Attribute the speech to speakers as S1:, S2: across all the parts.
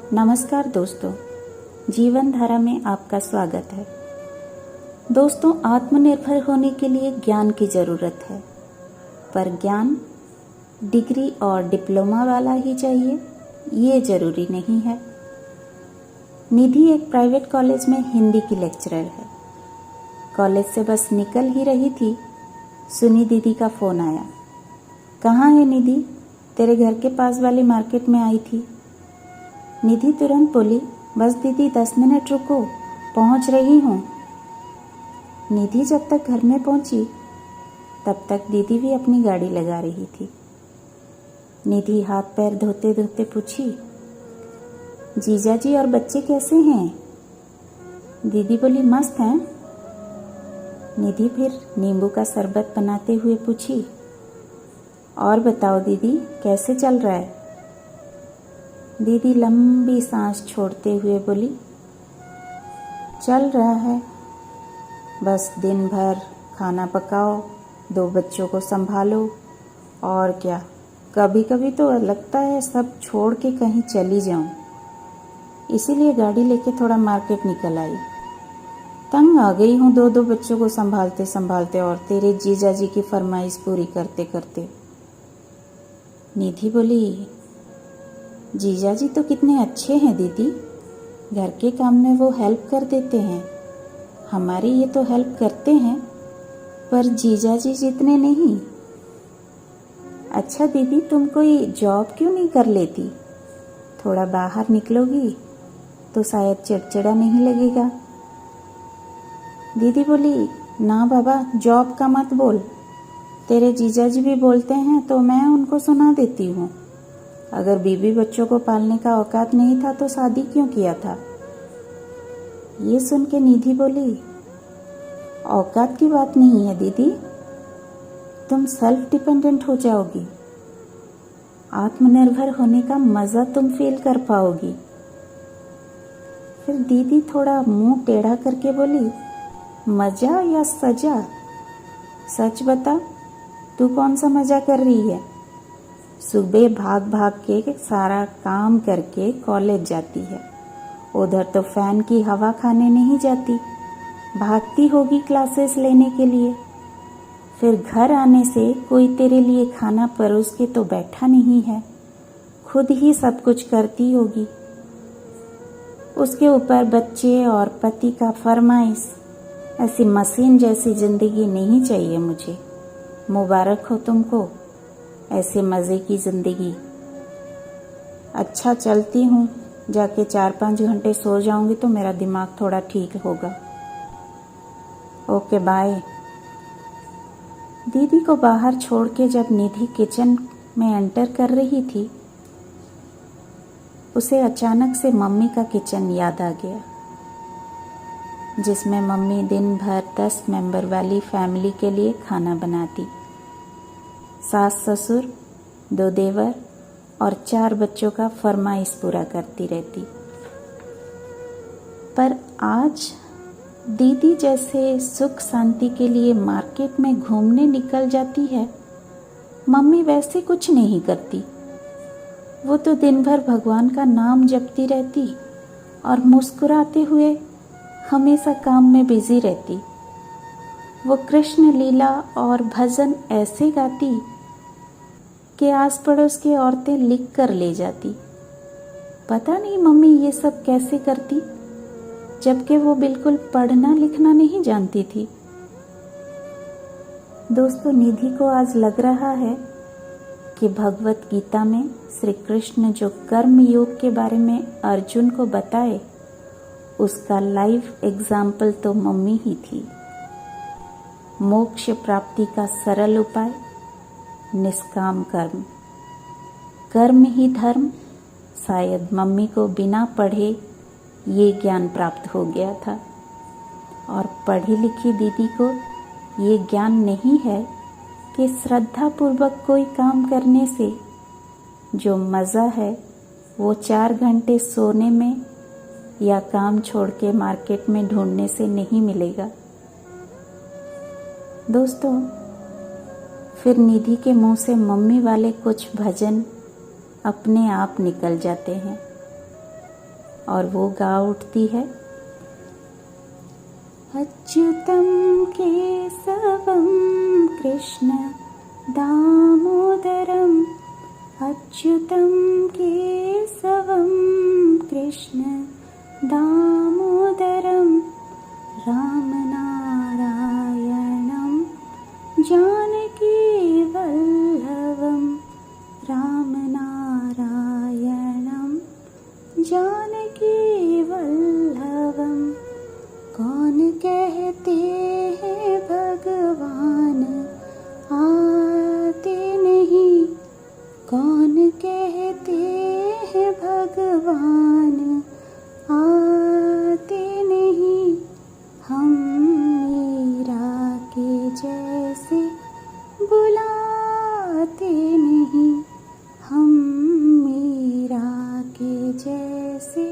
S1: नमस्कार दोस्तों, जीवन धारा में आपका स्वागत है। दोस्तों, आत्मनिर्भर होने के लिए ज्ञान की ज़रूरत है, पर ज्ञान डिग्री और डिप्लोमा वाला ही चाहिए ये ज़रूरी नहीं है। निधि एक प्राइवेट कॉलेज में हिंदी की लेक्चरर है। कॉलेज से बस निकल ही रही थी, सुनी दीदी का फ़ोन आया। कहाँ है निधि? तेरे घर के पास वाली मार्केट में आई थी। निधि तुरंत बोली, बस दीदी 10 मिनट रुको, पहुंच रही हूँ। निधि जब तक घर में पहुंची तब तक दीदी भी अपनी गाड़ी लगा रही थी। निधि हाथ पैर धोते धोते पूछी, जीजा जी और बच्चे कैसे हैं? दीदी बोली, मस्त हैं। निधि फिर नींबू का शरबत बनाते हुए पूछी, और बताओ दीदी, कैसे चल रहा है? दीदी लंबी सांस छोड़ते हुए बोली, चल रहा है, बस दिन भर खाना पकाओ, 2 बच्चों को संभालो, और क्या। कभी कभी तो लगता है सब छोड़ के कहीं चली जाऊं, इसीलिए गाड़ी लेके थोड़ा मार्केट निकल आई। तंग आ गई हूँ 2 बच्चों को संभालते संभालते और तेरे जीजा जी की फरमाइश पूरी करते करते। निधि बोली, जीजा जी तो कितने अच्छे हैं दीदी, घर के काम में वो हेल्प कर देते हैं। हमारी ये तो हेल्प करते हैं, पर जीजा जी जितने नहीं। अच्छा दीदी, तुम कोई जॉब क्यों नहीं कर लेती? थोड़ा बाहर निकलोगी तो शायद चिड़चिड़ा नहीं लगेगा। दीदी बोली, ना बाबा, जॉब का मत बोल। तेरे जीजा जी भी बोलते हैं तो मैं उनको सुना देती हूँ। अगर बीवी बच्चों को पालने का औकात नहीं था तो शादी क्यों किया था? ये सुन के निधि बोली, औकात की बात नहीं है दीदी, तुम सेल्फ डिपेंडेंट हो जाओगी। आत्मनिर्भर होने का मजा तुम फील कर पाओगी। फिर दीदी थोड़ा मुंह टेढ़ा करके बोली, मजा या सजा? सच बता, तू कौन सा मजा कर रही है? सुबह भाग भाग के सारा काम करके कॉलेज जाती है, उधर तो फैन की हवा खाने नहीं जाती, भागती होगी क्लासेस लेने के लिए। फिर घर आने से कोई तेरे लिए खाना परोस के तो बैठा नहीं है, खुद ही सब कुछ करती होगी। उसके ऊपर बच्चे और पति का फरमाइश। ऐसी मशीन जैसी जिंदगी नहीं चाहिए मुझे। मुबारक हो तुमको, ऐसे मज़े की ज़िंदगी। अच्छा, चलती हूँ, जाके 4-5 घंटे सो जाऊंगी तो मेरा दिमाग थोड़ा ठीक होगा। Okay, bye. दीदी को बाहर छोड़ के जब निधि किचन में एंटर कर रही थी, उसे अचानक से मम्मी का किचन याद आ गया, जिसमें मम्मी दिन भर 10 मेंबर वाली फैमिली के लिए खाना बनाती। सास ससुर, 2 देवर और 4 बच्चों का फरमाइश पूरा करती रहती। पर आज दीदी जैसे सुख शांति के लिए मार्केट में घूमने निकल जाती है, मम्मी वैसे कुछ नहीं करती। वो तो दिन भर भगवान का नाम जपती रहती और मुस्कुराते हुए हमेशा काम में बिजी रहती। वो कृष्ण लीला और भजन ऐसे गाती कि आस पड़ोस की औरतें लिख कर ले जाती। पता नहीं मम्मी ये सब कैसे करती, जबकि वो बिल्कुल पढ़ना लिखना नहीं जानती थी। दोस्तों, निधि को आज लग रहा है कि भगवत गीता में श्री कृष्ण जो कर्म योग के बारे में अर्जुन को बताए, उसका लाइव एग्जाम्पल तो मम्मी ही थी। मोक्ष प्राप्ति का सरल उपाय, निष्काम कर्म। कर्म ही धर्म। शायद मम्मी को बिना पढ़े ये ज्ञान प्राप्त हो गया था, और पढ़ी लिखी दीदी को ये ज्ञान नहीं है कि श्रद्धापूर्वक कोई काम करने से जो मज़ा है वो 4 घंटे सोने में या काम छोड़ के मार्केट में ढूंढने से नहीं मिलेगा। दोस्तों, फिर निधि के मुंह से मम्मी वाले कुछ भजन अपने आप निकल जाते हैं। और वो गा उठती है, अच्युतं केशवं कृष्ण दामोदरम्, अच्युतं केशवं कृष्ण दामोदरं, रामनारायणं जानकी वल्लभं, रामनारायणं जानकी वल्लभं। कौन कहते हैं भगवान आते नहीं, कौन कहते हैं भगवान आते नहीं, हम मीरा के जैसे बुलाते नहीं, हम मीरा के जैसे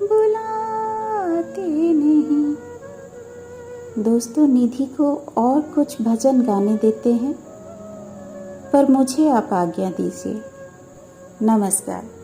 S1: बुलाते नहीं। दोस्तों, निधि को और कुछ भजन गाने देते हैं, पर मुझे आप आज्ञा दीजिए। नमस्कार।